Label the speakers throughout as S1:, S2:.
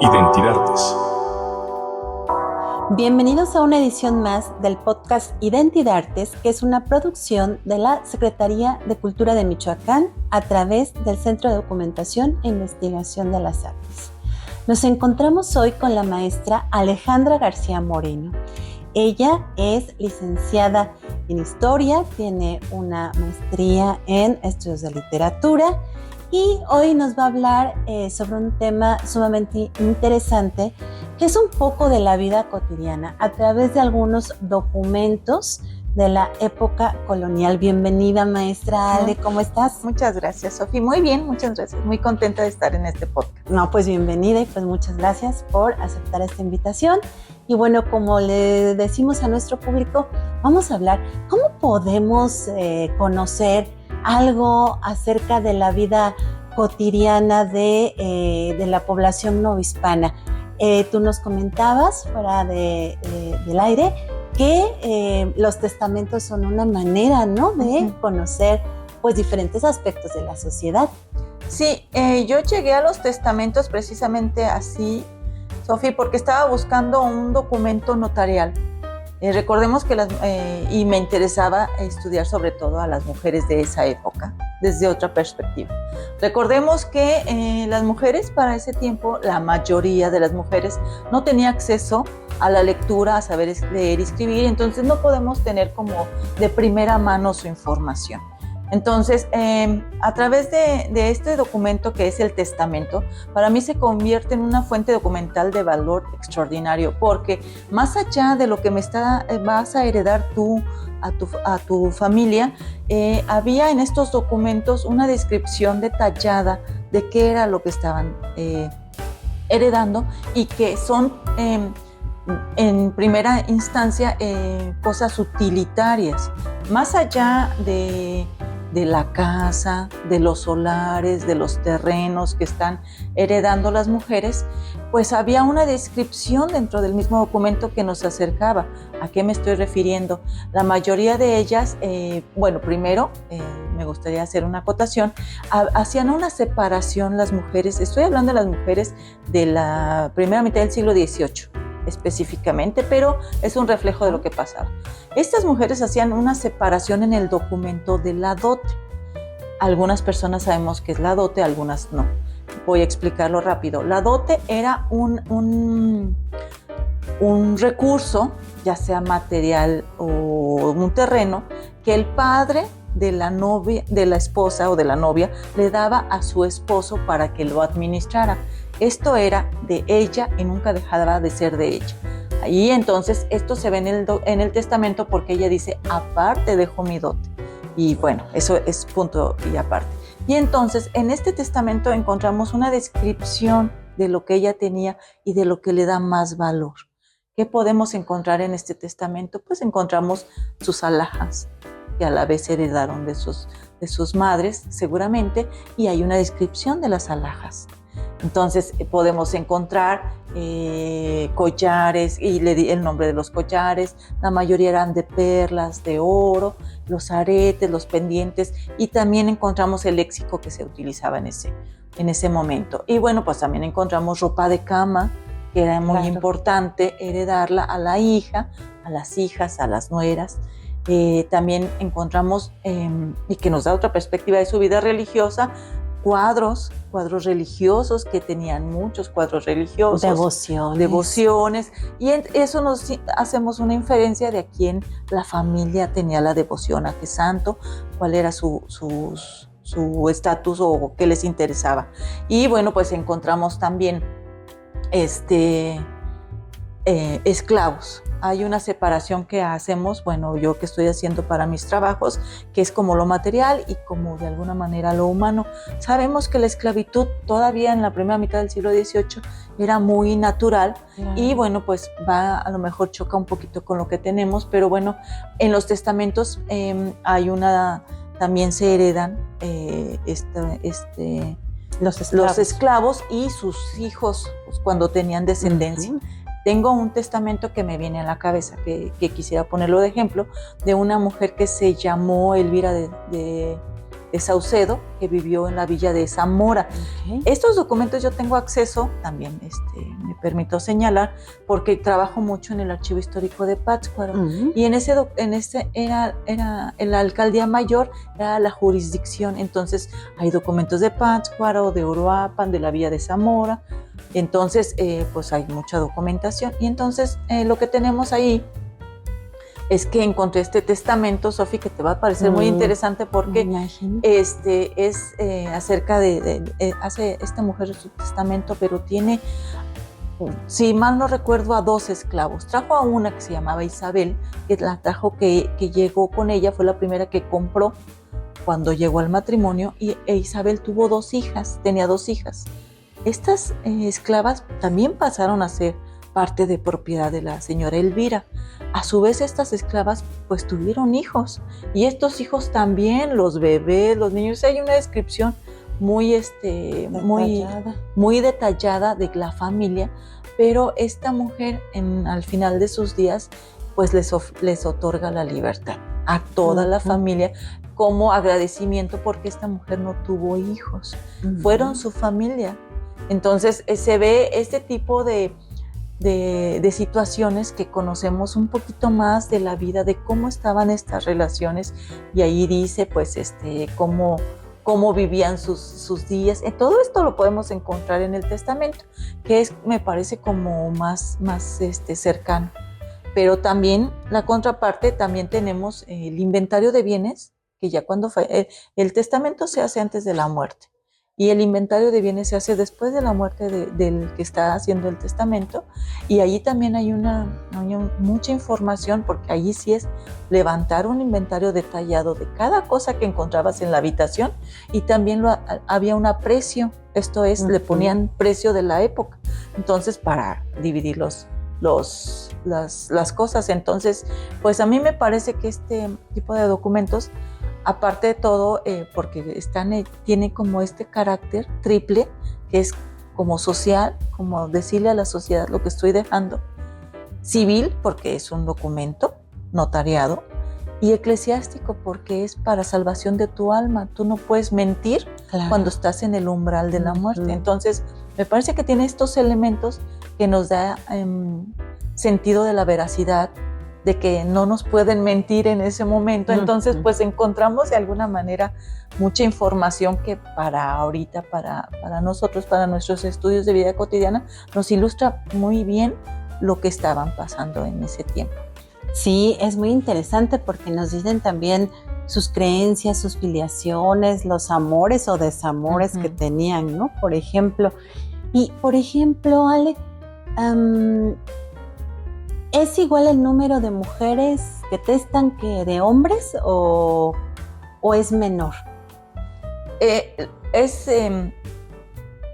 S1: Identidades.
S2: Bienvenidos a una edición más del podcast Identidades, que es una producción de la Secretaría de Cultura de Michoacán a través del Centro de Documentación e Investigación de las Artes. Nos encontramos hoy con la maestra Alejandra García Moreno. Ella es licenciada en Historia, tiene una maestría en Estudios de Literatura y hoy nos va a hablar sobre un tema sumamente interesante, que es un poco de la vida cotidiana a través de algunos documentos de la época colonial. Bienvenida, maestra Ale, ¿cómo estás?
S3: Muchas gracias, Sofi. Muy bien, muchas gracias. Muy contenta de estar en este podcast.
S2: No, pues bienvenida y pues muchas gracias por aceptar esta invitación. Y bueno, como le decimos a nuestro público, vamos a hablar cómo podemos conocer algo acerca de la vida cotidiana de la población novohispana. Tú nos comentabas fuera del aire que los testamentos son una manera, ¿no?, de conocer pues diferentes aspectos de la sociedad.
S3: Sí, yo llegué a los testamentos precisamente así, Sofi, porque estaba buscando un documento notarial. Recordemos que y me interesaba estudiar sobre todo a las mujeres de esa época, desde otra perspectiva. Recordemos que las mujeres para ese tiempo, la mayoría de las mujeres no tenía acceso a la lectura, a saber leer y escribir, entonces no podemos tener como de primera mano su información. Entonces, a través de este documento que es el testamento, para mí se convierte en una fuente documental de valor extraordinario, porque más allá de lo que vas a heredar tú a tu familia, había en estos documentos una descripción detallada de qué era lo que estaban heredando y que son en primera instancia cosas utilitarias, más allá de la casa, de los solares, de los terrenos que están heredando las mujeres, pues había una descripción dentro del mismo documento que nos acercaba. ¿A qué me estoy refiriendo? La mayoría de ellas, primero me gustaría hacer una acotación, hacían una separación las mujeres, estoy hablando de las mujeres de la primera mitad del siglo XVIII, específicamente, pero es un reflejo de lo que pasaba. Estas mujeres hacían una separación en el documento de la dote. Algunas personas sabemos qué es la dote, algunas no. Voy a explicarlo rápido. La dote era un recurso, ya sea material o un terreno, que el padre de la novia, de la esposa o de la novia, le daba a su esposo para que lo administrara. Esto era de ella y nunca dejaba de ser de ella. Ahí entonces esto se ve en el testamento porque ella dice, aparte dejo mi dote. Y bueno, eso es punto y aparte. Y entonces en este testamento encontramos una descripción de lo que ella tenía y de lo que le da más valor. ¿Qué podemos encontrar en este testamento? Pues encontramos sus alhajas, que a la vez heredaron de sus madres seguramente, y hay una descripción de las alhajas. Entonces podemos encontrar collares, y le di el nombre de los collares, la mayoría eran de perlas, de oro, los aretes, los pendientes, y también encontramos el léxico que se utilizaba en ese momento. Y bueno, pues también encontramos ropa de cama, que era muy importante heredarla a la hija, a las hijas, a las nueras. También encontramos, y que nos da otra perspectiva de su vida religiosa, cuadros religiosos, que tenían muchos cuadros religiosos. Devociones. Y eso nos hacemos una inferencia de a quién la familia tenía la devoción, a qué santo, cuál era su estatus o qué les interesaba. Y bueno, pues encontramos también esclavos. Hay una separación que hacemos, bueno, yo que estoy haciendo para mis trabajos, que es como lo material y como de alguna manera lo humano. Sabemos que la esclavitud todavía en la primera mitad del siglo XVIII era muy natural, y bueno, pues a lo mejor choca un poquito con lo que tenemos, pero bueno, en los testamentos también se heredan los esclavos y sus hijos, pues, cuando tenían descendencia. Tengo un testamento que me viene a la cabeza, que quisiera ponerlo de ejemplo, de una mujer que se llamó Elvira de Saucedo, que vivió en la villa de Zamora.
S2: Okay.
S3: Estos documentos yo tengo acceso, también me permito señalar, porque trabajo mucho en el Archivo Histórico de Pátzcuaro. Y en ese era la alcaldía mayor, era la jurisdicción. Entonces hay documentos de Pátzcuaro, de Uruapan, de la villa de Zamora. Entonces pues hay mucha documentación. Y entonces lo que tenemos ahí es que encontré este testamento, Sofi, que te va a parecer muy interesante porque es acerca hace esta mujer su testamento, pero tiene, si mal no recuerdo, a 2 esclavos. Trajo a una que se llamaba Isabel, que la trajo, que llegó con ella, fue la primera que compró cuando llegó al matrimonio, e Isabel tuvo 2 hijas, tenía 2 hijas. Estas esclavas también pasaron a ser parte de propiedad de la señora Elvira. A su vez, estas esclavas pues tuvieron hijos, y estos hijos también, los bebés, los niños. Hay una descripción muy detallada de la familia, pero esta mujer al final de sus días pues les otorga la libertad a toda la familia como agradecimiento porque esta mujer no tuvo hijos, fueron su familia. Entonces se ve este tipo de situaciones que conocemos un poquito más de la vida, de cómo estaban estas relaciones, y ahí dice pues cómo vivían sus días. Todo esto lo podemos encontrar en el testamento, que me parece como más cercano. Pero también la contraparte, también tenemos el inventario de bienes, que ya cuando el testamento se hace antes de la muerte, y el inventario de bienes se hace después de la muerte del que está haciendo el testamento, y allí también hay mucha información, porque allí sí es levantar un inventario detallado de cada cosa que encontrabas en la habitación, y también había un aprecio, esto es, le ponían precio de la época, entonces para dividir las cosas. Entonces, pues a mí me parece que este tipo de documentos, aparte de todo, porque tiene como este carácter triple, que es como social, como decirle a la sociedad lo que estoy dejando, civil, porque es un documento notariado, y eclesiástico, porque es para salvación de tu alma. Tú no puedes mentir cuando estás en el umbral de la muerte. Entonces, me parece que tiene estos elementos que nos da sentido de la veracidad, de que no nos pueden mentir en ese momento. Entonces, pues encontramos de alguna manera mucha información que para ahorita, para nosotros, para nuestros estudios de vida cotidiana, nos ilustra muy bien lo que estaban pasando en ese tiempo.
S2: Sí, es muy interesante porque nos dicen también sus creencias, sus filiaciones, los amores o desamores que tenían, ¿no? Por ejemplo. Y, por ejemplo, Ale, ¿es igual el número de mujeres que testan que de hombres o es menor?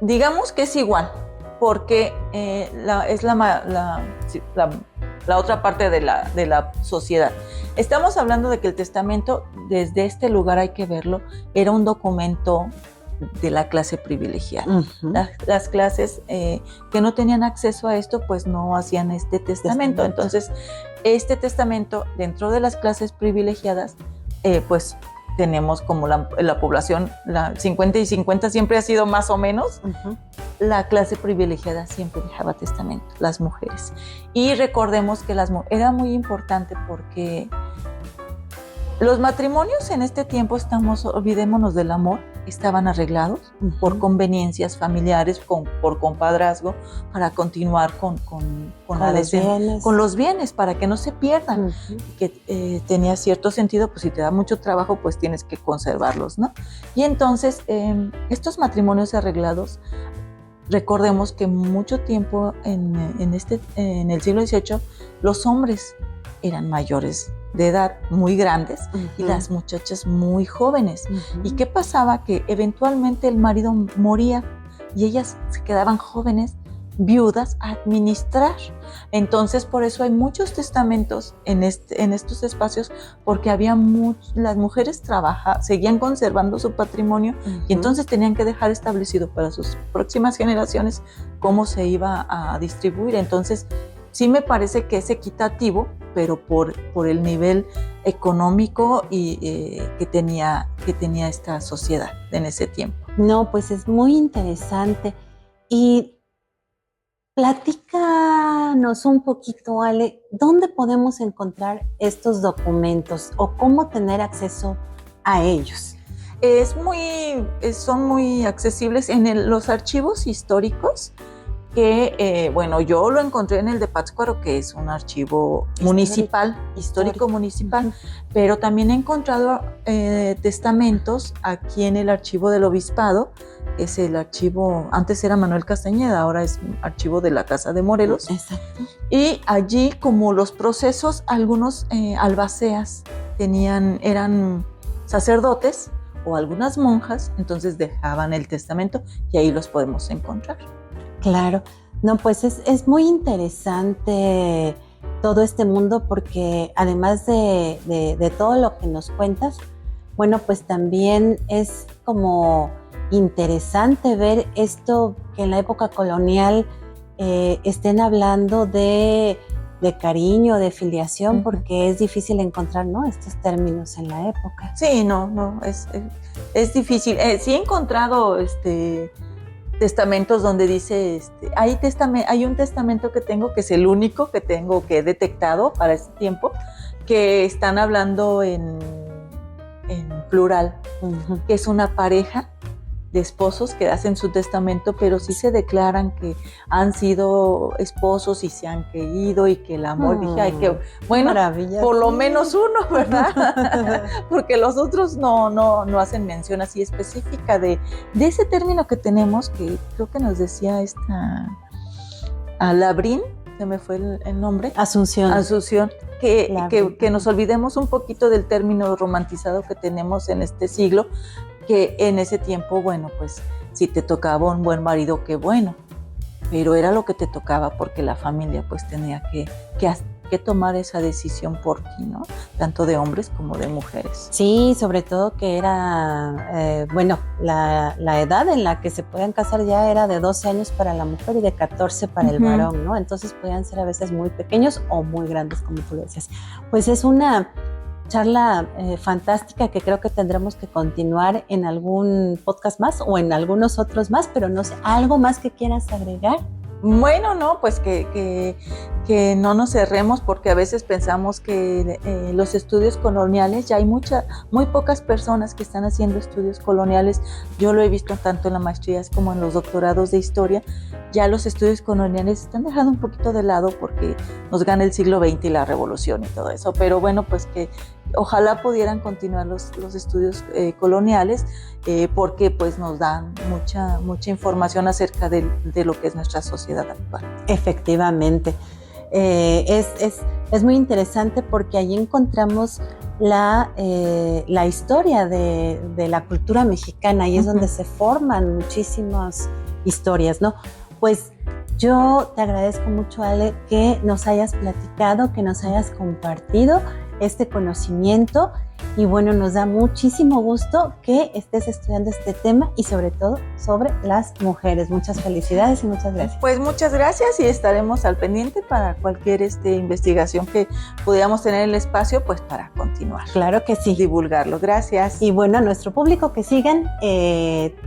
S3: Digamos que es igual, porque es la otra parte de la sociedad. Estamos hablando de que el testamento, desde este lugar hay que verlo, era un documento de la clase privilegiada. Las clases que no tenían acceso a esto, pues no hacían este testamento. Entonces, este testamento, dentro de las clases privilegiadas, pues tenemos como la población, 50 y 50 siempre ha sido más o menos. La clase privilegiada siempre dejaba testamento, las mujeres. Y recordemos que era muy importante porque los matrimonios en este tiempo, olvidémonos del amor, estaban arreglados por conveniencias familiares, por compadrazgo, para continuar con los bienes, para que no se pierdan. Que tenía cierto sentido, pues si te da mucho trabajo, pues tienes que conservarlos, ¿no? Y entonces, estos matrimonios arreglados, recordemos que mucho tiempo en el siglo XVIII, los hombres eran mayores de edad, muy grandes, y las muchachas muy jóvenes. ¿Y qué pasaba? Que eventualmente el marido moría y ellas se quedaban jóvenes, viudas, a administrar. Entonces, por eso hay muchos testamentos en estos espacios, porque las mujeres seguían conservando su patrimonio, y entonces tenían que dejar establecido para sus próximas generaciones cómo se iba a distribuir. Entonces, sí me parece que es equitativo, pero por el nivel económico y que tenía esta sociedad en ese tiempo.
S2: No, pues es muy interesante. Y platícanos un poquito, Ale, ¿dónde podemos encontrar estos documentos o cómo tener acceso a ellos?
S3: Son muy accesibles en los archivos históricos, que bueno, yo lo encontré en el de Pátzcuaro, que es un archivo histórico municipal, pero también he encontrado testamentos aquí en el archivo del obispado. Es el archivo, antes era Manuel Castañeda, ahora es archivo de la Casa de Morelos.
S2: Exacto.
S3: Y allí, como los procesos, algunos albaceas eran sacerdotes o algunas monjas, entonces dejaban el testamento y ahí los podemos encontrar.
S2: Claro, no, pues es muy interesante todo este mundo, porque además de todo lo que nos cuentas, bueno, pues también es como interesante ver esto, que en la época colonial estén hablando de cariño, de filiación, porque es difícil encontrar, ¿no?, estos términos en la época.
S3: Sí, no, es difícil. Sí he encontrado testamentos donde dice, hay un testamento que tengo, que es el único que tengo, que he detectado para este tiempo, que están hablando en plural, que es una pareja de esposos que hacen su testamento, pero sí se declaran que han sido esposos y se han querido y que el amor, dije, ay, que bueno, por lo menos uno, ¿verdad? Porque los otros no hacen mención así específica de ese término que tenemos, que creo que nos decía Labrín, se me fue el nombre.
S2: Asunción,
S3: que nos olvidemos un poquito del término romantizado que tenemos en este siglo, que en ese tiempo, bueno, pues si te tocaba un buen marido, qué bueno, pero era lo que te tocaba, porque la familia pues tenía que tomar esa decisión por ti, ¿no? Tanto de hombres como de mujeres.
S2: Sí, sobre todo que era, bueno, la edad en la que se podían casar ya era de 12 años para la mujer y de 14 para el varón, ¿no? Entonces podían ser a veces muy pequeños o muy grandes, como tú decías. Pues es una charla fantástica, que creo que tendremos que continuar en algún podcast más o en algunos otros más, pero no sé, ¿algo más que quieras agregar?
S3: Bueno, no, pues que no nos cerremos, porque a veces pensamos que los estudios coloniales, ya hay muy pocas personas que están haciendo estudios coloniales. Yo lo he visto tanto en las maestrías como en los doctorados de historia. Ya los estudios coloniales están dejando un poquito de lado porque nos gana el siglo XX y la revolución y todo eso. Pero bueno, pues que ojalá pudieran continuar los estudios coloniales, porque pues nos dan mucha información acerca de lo que es nuestra sociedad actual.
S2: Efectivamente. Es muy interesante, porque allí encontramos la historia de la cultura mexicana, y es donde se forman muchísimas historias, ¿no? Pues yo te agradezco mucho, Ale, que nos hayas platicado, que nos hayas compartido este conocimiento, y bueno, nos da muchísimo gusto que estés estudiando este tema, y sobre todo sobre las mujeres. Muchas felicidades y muchas gracias.
S3: Pues muchas gracias, y estaremos al pendiente para cualquier investigación que pudiéramos tener en el espacio, pues para continuar.
S2: Claro que sí.
S3: Divulgarlo. Gracias.
S2: Y bueno, a nuestro público, que sigan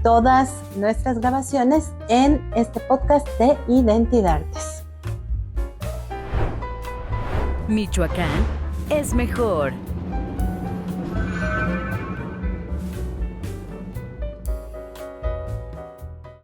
S2: todas nuestras grabaciones en este podcast de Identidartes.
S1: Michoacán es mejor.